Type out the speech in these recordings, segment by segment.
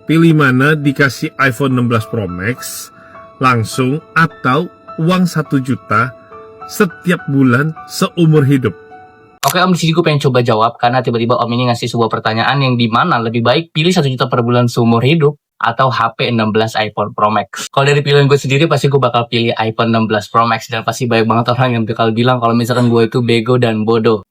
pilih mana, dikasih iPhone 16 Pro Max langsung atau uang 1 juta setiap bulan seumur hidup? Oke Om, di sini gue pengen coba jawab karena tiba-tiba Om ini ngasih sebuah pertanyaan yang dimana lebih baik pilih 1 juta per bulan seumur hidup atau HP 16 iPhone Pro Max. Kalau dari pilihan gue sendiri pasti gue bakal pilih iPhone 16 Pro Max, dan pasti banyak banget orang yang bakal bilang kalau misalkan gue itu bego dan bodoh.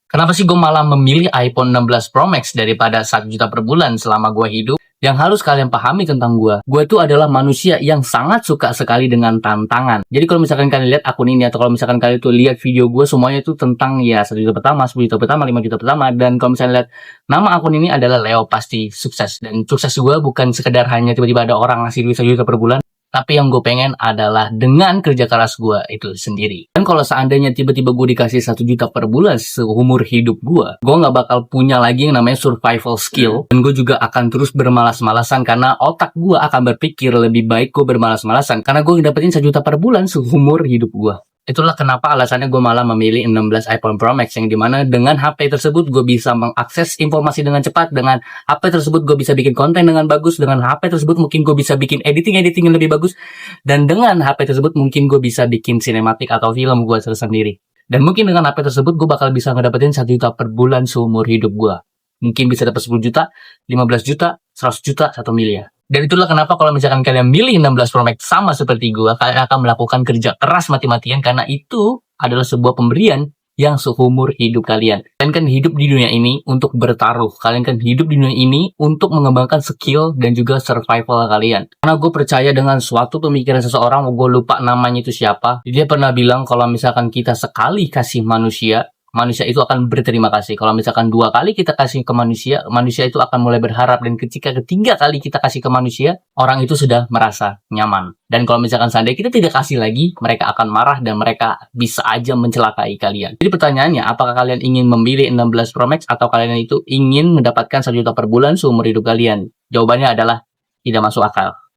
Kenapa sih gue malah memilih iPhone 16 Pro Max daripada 1 juta per bulan selama gue hidup? Yang harus kalian pahami tentang gue itu adalah manusia yang sangat suka sekali dengan tantangan. Jadi kalau misalkan kalian lihat akun ini, atau kalau misalkan kalian tuh lihat video gue, semuanya itu tentang ya 1 juta pertama, 10 juta pertama, 5 juta pertama. Dan kalau misalnya lihat nama akun ini adalah Leo Pasti Sukses. Dan sukses gue bukan sekedar hanya tiba-tiba ada orang ngasih duit 1 juta per bulan, tapi yang gue pengen adalah dengan kerja keras gue itu sendiri. Dan kalau seandainya tiba-tiba gue dikasih 1 juta per bulan seumur hidup gue gak bakal punya lagi yang namanya survival skill. Dan gue juga akan terus bermalas-malasan karena otak gue akan berpikir lebih baik gue bermalas-malasan karena gue dapetin 1 juta per bulan seumur hidup gue. Itulah kenapa alasannya gue malah memilih 16 iPhone Pro Max, yang dimana dengan HP tersebut gue bisa mengakses informasi dengan cepat, dengan HP tersebut gue bisa bikin konten dengan bagus, dengan HP tersebut mungkin gue bisa bikin editing yang lebih bagus, dan dengan HP tersebut mungkin gue bisa bikin sinematik atau film gue tersendiri. Dan mungkin dengan HP tersebut gue bakal bisa ngedapetin 1 juta per bulan seumur hidup gue. Mungkin bisa dapat 10 juta, 15 juta, 100 juta, 1 miliar. Dan itulah kenapa kalau misalkan kalian milih 16 Pro Max sama seperti gue, kalian akan melakukan kerja keras mati-matian karena itu adalah sebuah pemberian yang seumur hidup kalian. Kalian kan hidup di dunia ini untuk bertaruh. Kalian kan hidup di dunia ini untuk mengembangkan skill dan juga survival kalian. Karena gue percaya dengan suatu pemikiran seseorang, gue lupa namanya itu siapa. Dia pernah bilang kalau misalkan kita sekali kasih manusia itu akan berterima kasih. Kalau misalkan 2 kali kita kasih ke manusia itu akan mulai berharap. Dan ketika ketiga kali kita kasih ke manusia, orang itu sudah merasa nyaman. Dan kalau misalkan seandainya kita tidak kasih lagi, mereka akan marah dan mereka bisa aja mencelakai kalian. Jadi pertanyaannya, apakah kalian ingin memilih 16 Pro Max atau kalian itu ingin mendapatkan 1 juta per bulan seumur hidup kalian? Jawabannya adalah tidak masuk akal.